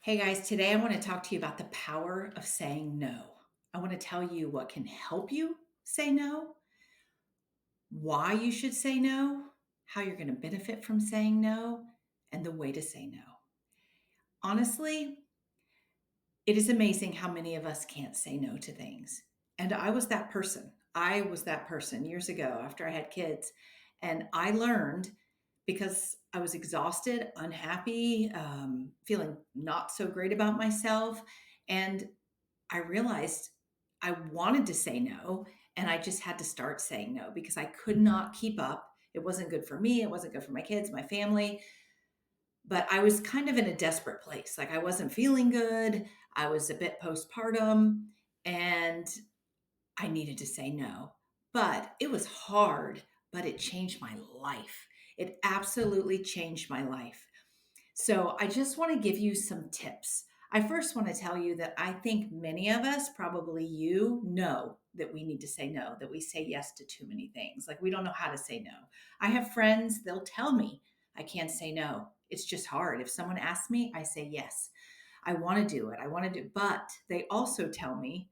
Hey guys, today I want to talk to you about the power of saying no. I want to tell you what can help you say no, why you should say no, how you're going to benefit from saying no, and the way to say no. Honestly, it is amazing how many of us can't say no to things. And I was that person. I was that person years ago after I had kids. And I learned because I was exhausted, unhappy, feeling not so great about myself. And I realized I wanted to say no, and I just had to start saying no because I could not keep up. It wasn't good for me. It wasn't good for my kids, my family. But I was kind of in a desperate place. Like I wasn't feeling good. I was a bit postpartum and I needed to say no. But it was hard, but it changed my life. It absolutely changed my life. So I just want to give you some tips. I first want to tell you that I think many of us, probably you, know that we need to say no, that we say yes to too many things. Like we don't know how to say no. I have friends, they'll tell me I can't say no. It's just hard. If someone asks me, I say yes. I want to do it. I want to do, but they also tell me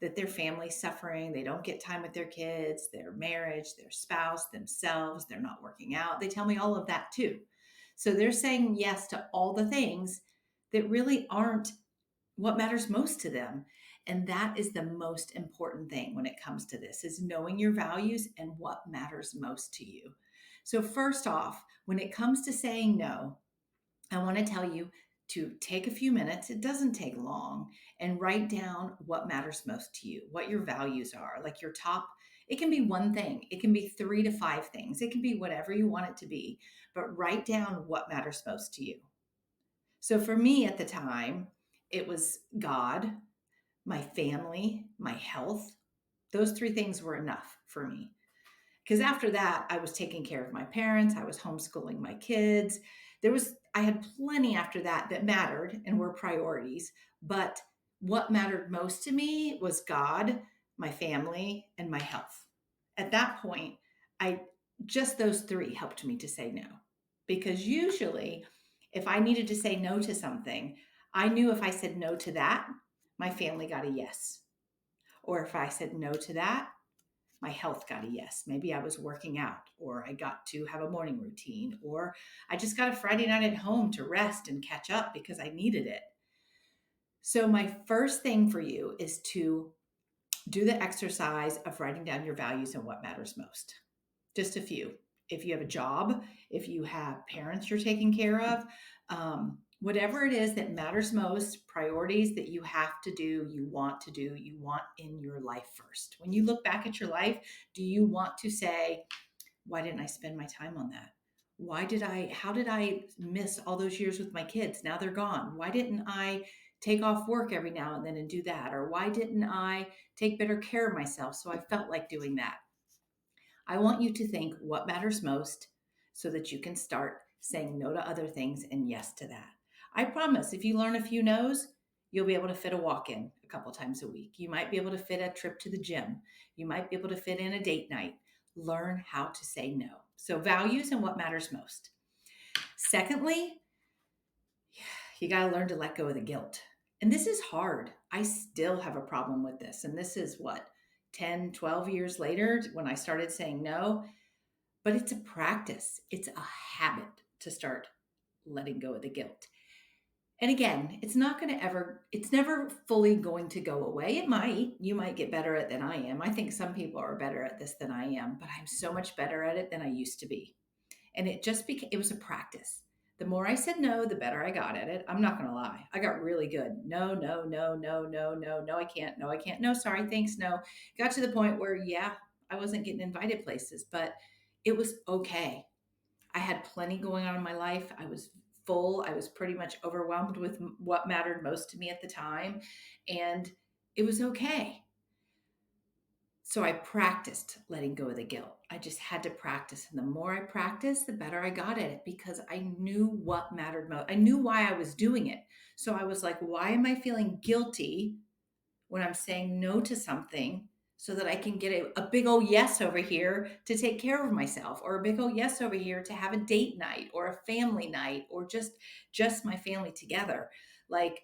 that their family's suffering, they don't get time with their kids, their marriage, their spouse, themselves, they're not working out. They tell me all of that too. So they're saying yes to all the things that really aren't what matters most to them. And that is the most important thing when it comes to this is knowing your values and what matters most to you. So first off, when it comes to saying no, I want to tell you to take a few minutes, it doesn't take long, and write down what matters most to you, what your values are, like your top. It can be one thing, it can be 3 to 5 things, it can be whatever you want it to be, but write down what matters most to you. So for me at the time, it was God, my family, my health. Those 3 things were enough for me. Because after that, I was taking care of my parents, I was homeschooling my kids. I had plenty after that that mattered and were priorities. But what mattered most to me was God, my family, and my health. At that point, I just those 3 helped me to say no. Because usually, if I needed to say no to something, I knew if I said no to that, my family got a yes. Or if I said no to that, my health got a yes. Maybe I was working out, or I got to have a morning routine, or I just got a Friday night at home to rest and catch up because I needed it. So, my first thing for you is to do the exercise of writing down your values and what matters most. Just a few. If you have a job, if you have parents you're taking care of, whatever it is that matters most, priorities that you have to do, you want in your life first. When you look back at your life, do you want to say, why didn't I spend my time on that? How did I miss all those years with my kids? Now they're gone. Why didn't I take off work every now and then and do that? Or why didn't I take better care of myself so I felt like doing that? I want you to think what matters most so that you can start saying no to other things and yes to that. I promise if you learn a few no's, you'll be able to fit a walk in a couple times a week. You might be able to fit a trip to the gym. You might be able to fit in a date night. Learn how to say no. So, values and what matters most. Secondly, you got to learn to let go of the guilt. And this is hard. I still have a problem with this. And this is what, 10, 12 years later when I started saying no. But it's a practice, it's a habit to start letting go of the guilt. And again, it's never fully going to go away. You might get better at it than I am. I think some people are better at this than I am, but I'm so much better at it than I used to be. And it was a practice. The more I said no, the better I got at it. I'm not going to lie. I got really good. No, no, no, no, no, no, no, I can't. No, I can't. No, sorry. Thanks. No. Got to the point where, yeah, I wasn't getting invited places, but it was okay. I had plenty going on in my life. I was full. I was pretty much overwhelmed with what mattered most to me at the time. And it was okay. So I practiced letting go of the guilt. I just had to practice. And the more I practiced, the better I got at it because I knew what mattered most. I knew why I was doing it. So I was like, why am I feeling guilty when I'm saying no to something so that I can get a big old yes over here to take care of myself, or a big old yes over here to have a date night or a family night or just my family together. Like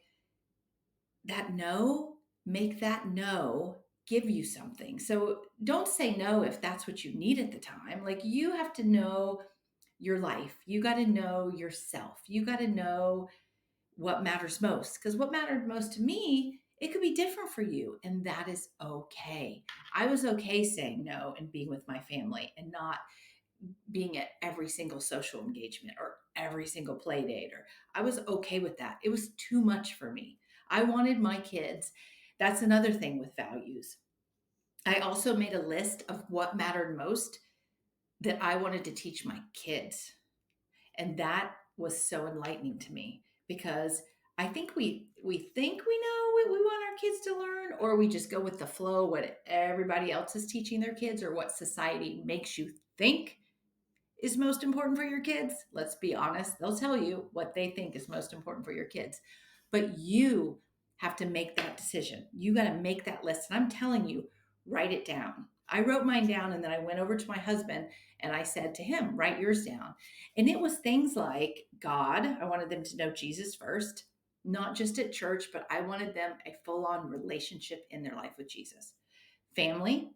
that no, make that no give you something. So don't say no if that's what you need at the time. Like you have to know your life. You got to know yourself. You got to know what matters most. Because what mattered most to me, it could be different for you. And that is okay. I was okay saying no and being with my family and not being at every single social engagement or every single play date. Or I was okay with that. It was too much for me. I wanted my kids. That's another thing with values. I also made a list of what mattered most that I wanted to teach my kids. And that was so enlightening to me because I think we think we know what we want our kids to learn, or we just go with the flow, what everybody else is teaching their kids, or what society makes you think is most important for your kids. Let's be honest, they'll tell you what they think is most important for your kids. But you have to make that decision. You got to make that list. And I'm telling you, write it down. I wrote mine down and then I went over to my husband and I said to him, write yours down. And it was things like God. I wanted them to know Jesus first, not just at church, but I wanted them a full on relationship in their life with Jesus. Family,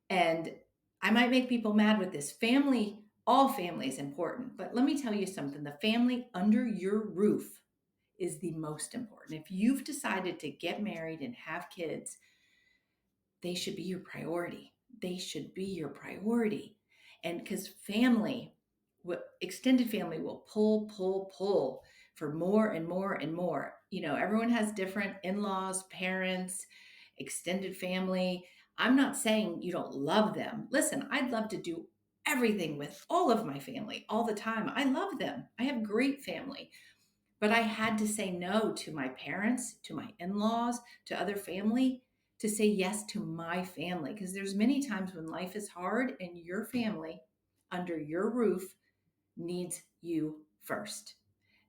and I might make people mad with this. Family, all family is important. But let me tell you something, the family under your roof is the most important. If you've decided to get married and have kids, they should be your priority. They should be your priority. And because family, extended family will pull for more and more and more. You know, everyone has different in laws, parents, extended family. I'm not saying you don't love them. Listen, I'd love to do everything with all of my family all the time. I love them. I have great family. But I had to say no to my parents, to my in-laws, to other family, to say yes to my family. Because there's many times when life is hard and your family under your roof needs you first,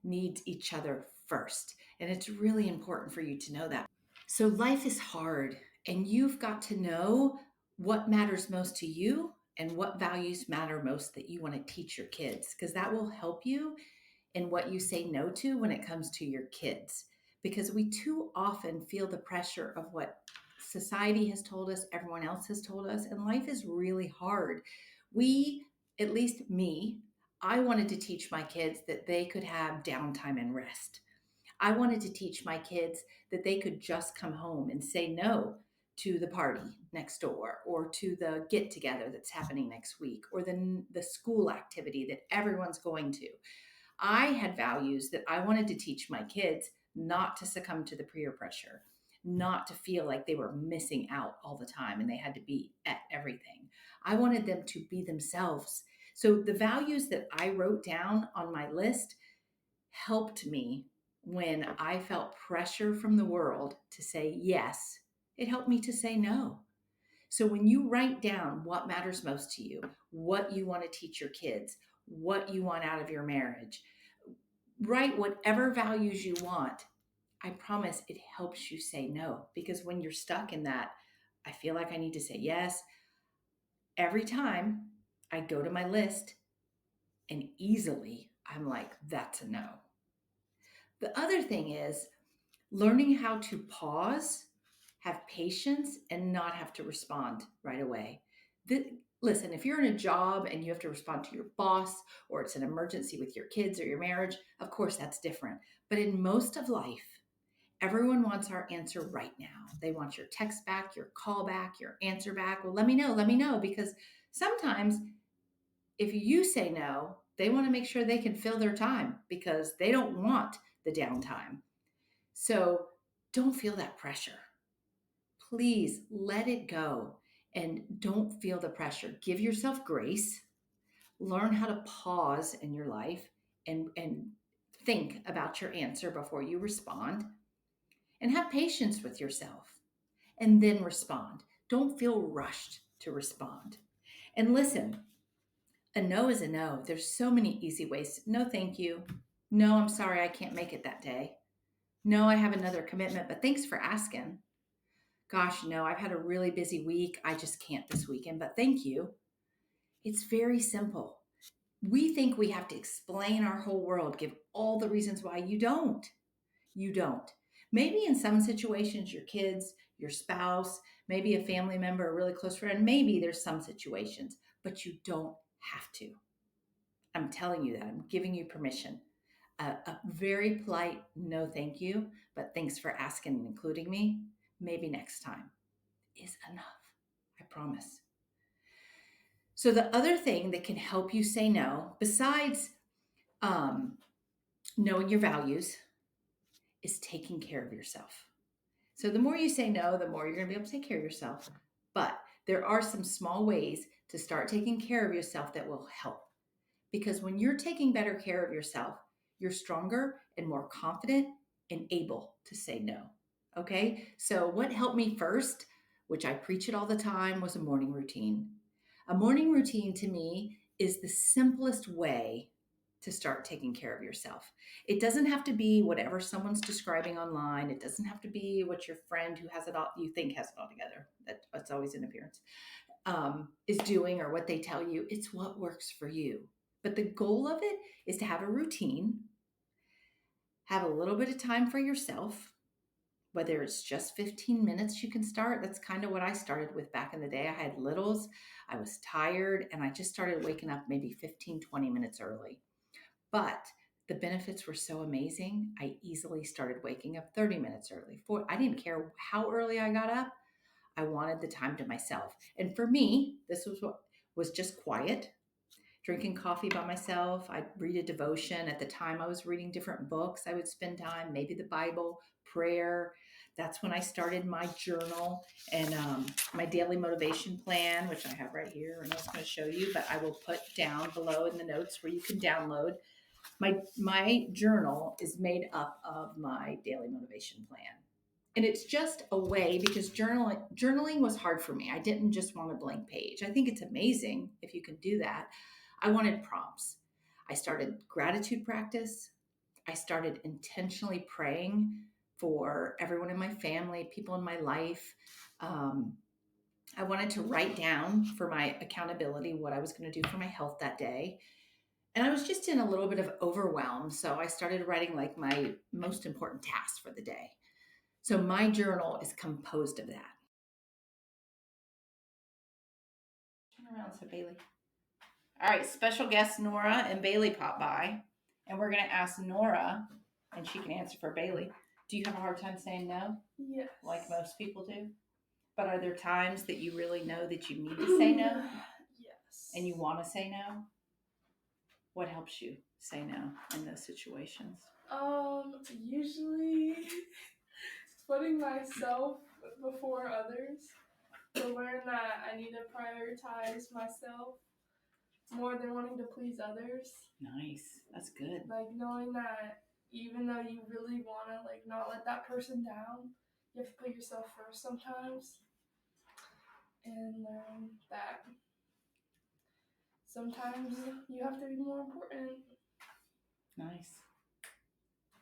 needs each other first. And it's really important for you to know that. So life is hard, and you've got to know what matters most to you and what values matter most that you want to teach your kids, because that will help you in what you say no to when it comes to your kids. Because we too often feel the pressure of what society has told us, everyone else has told us, and life is really hard. We, at least me, I wanted to teach my kids that they could have downtime and rest. I wanted to teach my kids that they could just come home and say no to the party next door, or to the get together that's happening next week, or the school activity that everyone's going to. I had values that I wanted to teach my kids not to succumb to the peer pressure, not to feel like they were missing out all the time and they had to be at everything. I wanted them to be themselves. So the values that I wrote down on my list helped me when I felt pressure from the world to say yes. It helped me to say no. So when you write down what matters most to you, what you want to teach your kids, what you want out of your marriage, write whatever values you want. I promise it helps you say no, because when you're stuck in that, I feel like I need to say yes. Every time I go to my list and easily I'm like, that's a no. The other thing is learning how to pause, have patience, and not have to respond right away. Listen, if you're in a job and you have to respond to your boss, or it's an emergency with your kids or your marriage, of course that's different. But in most of life, everyone wants our answer right now. They want your text back, your call back, your answer back. Well, let me know, because sometimes if you say no, they want to make sure they can fill their time because they don't want the downtime. So don't feel that pressure. Please let it go and don't feel the pressure. Give yourself grace. Learn how to pause in your life and think about your answer before you respond, and have patience with yourself and then respond. Don't feel rushed to respond. And listen, a no is a no. There's so many easy ways. No, thank you. No, I'm sorry, I can't make it that day. No, I have another commitment, but thanks for asking. Gosh, no, I've had a really busy week. I just can't this weekend, but thank you. It's very simple. We think we have to explain our whole world, give all the reasons why. You don't. You don't. Maybe in some situations, your kids, your spouse, maybe a family member, a really close friend, maybe there's some situations, but you don't have to. I'm telling you that. I'm giving you permission. A very polite no, thank you, but thanks for asking and including me. Maybe next time is enough. I promise. So, the other thing that can help you say no, besides um, knowing your values, is taking care of yourself. So the more you say no, the more you're going to be able to take care of yourself. But there are some small ways to start taking care of yourself that will help. Because when you're taking better care of yourself, you're stronger and more confident and able to say no. Okay. So, what helped me first, which I preach it all the time, was a morning routine. A morning routine to me is the simplest way to start taking care of yourself. It doesn't have to be whatever someone's describing online. It doesn't have to be what your friend who has it all, you think has it all together. That's always an appearance, is doing or what they tell you. It's what works for you. But the goal of it is to have a routine, have a little bit of time for yourself, whether it's just 15 minutes you can start. That's kind of what I started with back in the day. I had littles, I was tired, and I just started waking up maybe 15, 20 minutes early. But the benefits were so amazing. I easily started waking up 30 minutes early. I didn't care how early I got up. I wanted the time to myself. And for me, this was what was just quiet, drinking coffee by myself. I'd read a devotion. At the time, I was reading different books. I would spend time, maybe the Bible, prayer. That's when I started my journal and my daily motivation plan, which I have right here. And I was going to show you, but I will put down below in the notes where you can download. My journal is made up of my daily motivation plan. And it's just a way, because journaling was hard for me. I didn't just want a blank page. I think it's amazing if you can do that. I wanted prompts. I started gratitude practice. I started intentionally praying for everyone in my family, people in my life. I wanted to write down for my accountability what I was going to do for my health that day. And I was just in a little bit of overwhelm. So I started writing like my most important tasks for the day. So my journal is composed of that. Turn around so Bailey. All right, special guests Nora and Bailey pop by. And we're going to ask Nora, and she can answer for Bailey. Do you have a hard time saying no? Yes. Like most people do? But are there times that you really know that you need to say no? Yes. And you want to say no? What helps you say no in those situations? Usually putting myself before others. To learn that I need to prioritize myself more than wanting to please others. Nice. That's good. Like knowing that even though you really want to like not let that person down, you have to put yourself first sometimes. And learn that sometimes you have to be more important. Nice.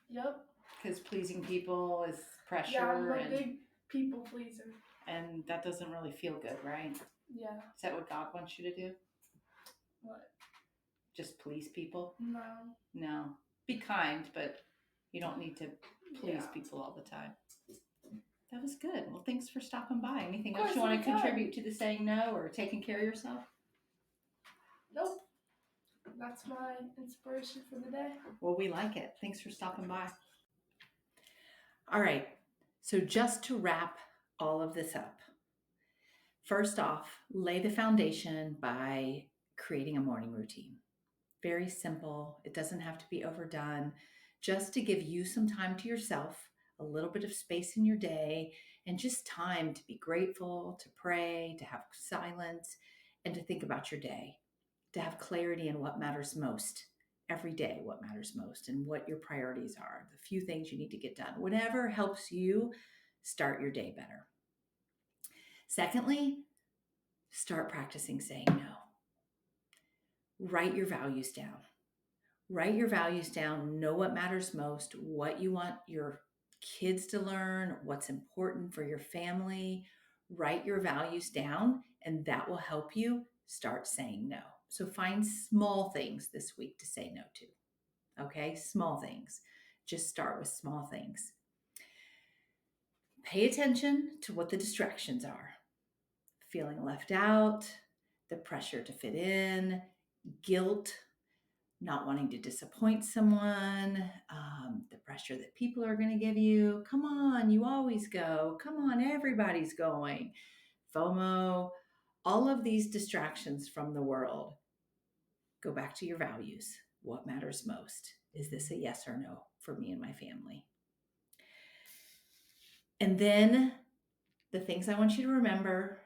Yep. Because pleasing people is pressure. Yeah, I'm a big people pleaser. And that doesn't really feel good, right? Yeah. Is that what God wants you to do? What? Just please people? No. No. Be kind, but you don't need to please people all the time. That was good. Well, thanks for stopping by. Anything else you want to contribute to the saying no or taking care of yourself? Nope. That's my inspiration for the day. Well, we like it. Thanks for stopping by. All right. So just to wrap all of this up, first off, lay the foundation by creating a morning routine. Very simple. It doesn't have to be overdone. Just to give you some time to yourself, a little bit of space in your day, and just time to be grateful, to pray, to have silence, and to think about your day, to have clarity in what matters most every day, what matters most, and what your priorities are, the few things you need to get done, whatever helps you start your day better. Secondly, start practicing saying no. Write your values down. Write your values down, know what matters most, what you want your kids to learn, what's important for your family. Write your values down, and that will help you start saying no. So find small things this week to say no to. Okay, small things. Just start with small things. Pay attention to what the distractions are. Feeling left out, the pressure to fit in, guilt, not wanting to disappoint someone, the pressure that people are going to give you. Come on, you always go. Come on, everybody's going. FOMO, all of these distractions from the world. Go back to your values. What matters most? Is this a yes or no for me and my family? And then the things I want you to remember: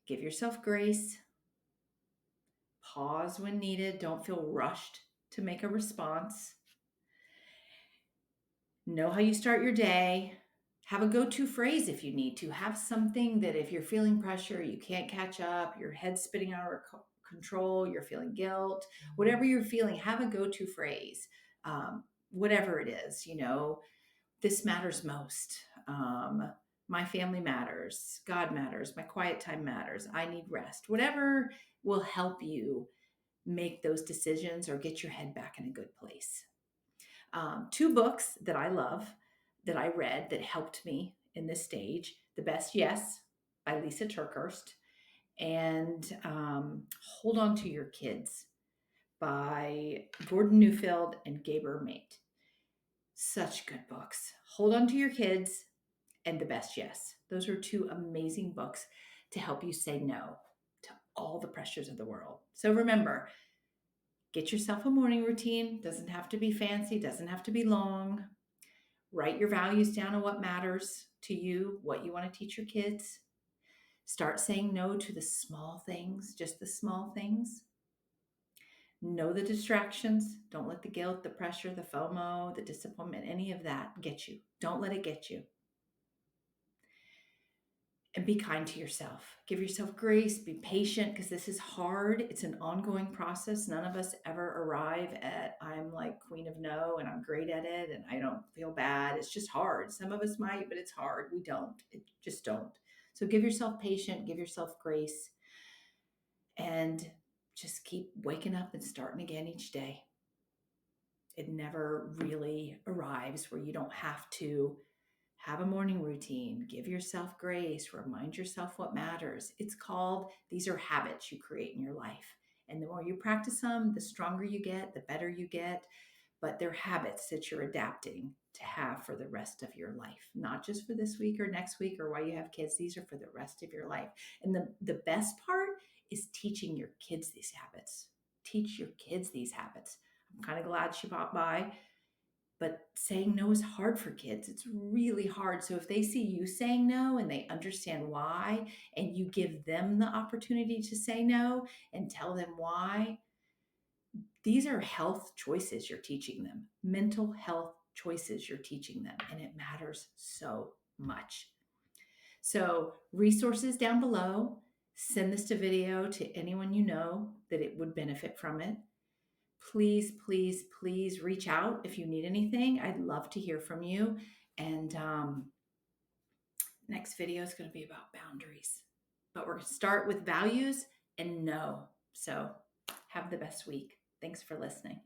give yourself grace, pause when needed, don't feel rushed to make a response, know how you start your day, have a go to phrase if you need to, have something that if you're feeling pressure, you can't catch up, your head's spinning out of control, you're feeling guilt, whatever you're feeling, have a go to phrase. Whatever it is, this matters most. My family matters. God matters. My quiet time matters. I need rest. Whatever will help you make those decisions or get your head back in a good place. Two books that I love that I read that helped me in this stage: The Best Yes by Lisa Turkhurst, and Hold On to Your Kids by Gordon Neufeld and Gaber Mate. Such good books. Hold On to Your Kids and The Best Yes. Those are two amazing books to help you say no to all the pressures of the world. So remember, get yourself a morning routine. Doesn't have to be fancy, doesn't have to be long. Write your values down on what matters to you, what you want to teach your kids. Start saying no to the small things, just the small things. Know the distractions. Don't let the guilt, the pressure, the FOMO, the disappointment, any of that get you. Don't let it get you. And be kind to yourself. Give yourself grace, be patient, because this is hard. It's an ongoing process. None of us ever arrive at, I'm like queen of no and I'm great at it and I don't feel bad. It's just hard. Some of us might, but it's hard. We don't. It just don't. So give yourself patience, give yourself grace, and just keep waking up and starting again each day. It never really arrives where you don't have to have a morning routine, give yourself grace, remind yourself what matters. These are habits you create in your life. And the more you practice them, the stronger you get, the better you get. But they're habits that you're adapting to have for the rest of your life, not just for this week or next week or while you have kids. These are for the rest of your life. And the best part is teaching your kids these habits. Teach your kids these habits. I'm kind of glad she popped by, but saying no is hard for kids. It's really hard. So if they see you saying no and they understand why, and you give them the opportunity to say no and tell them why, these are health choices you're teaching them, mental health choices you're teaching them, and it matters so much. So, resources down below. Send this to video to anyone you know that it would benefit from it. Please, please, please reach out if you need anything. I'd love to hear from you. And next video is going to be about boundaries, but we're going to start with values and no. So have the best week. Thanks for listening.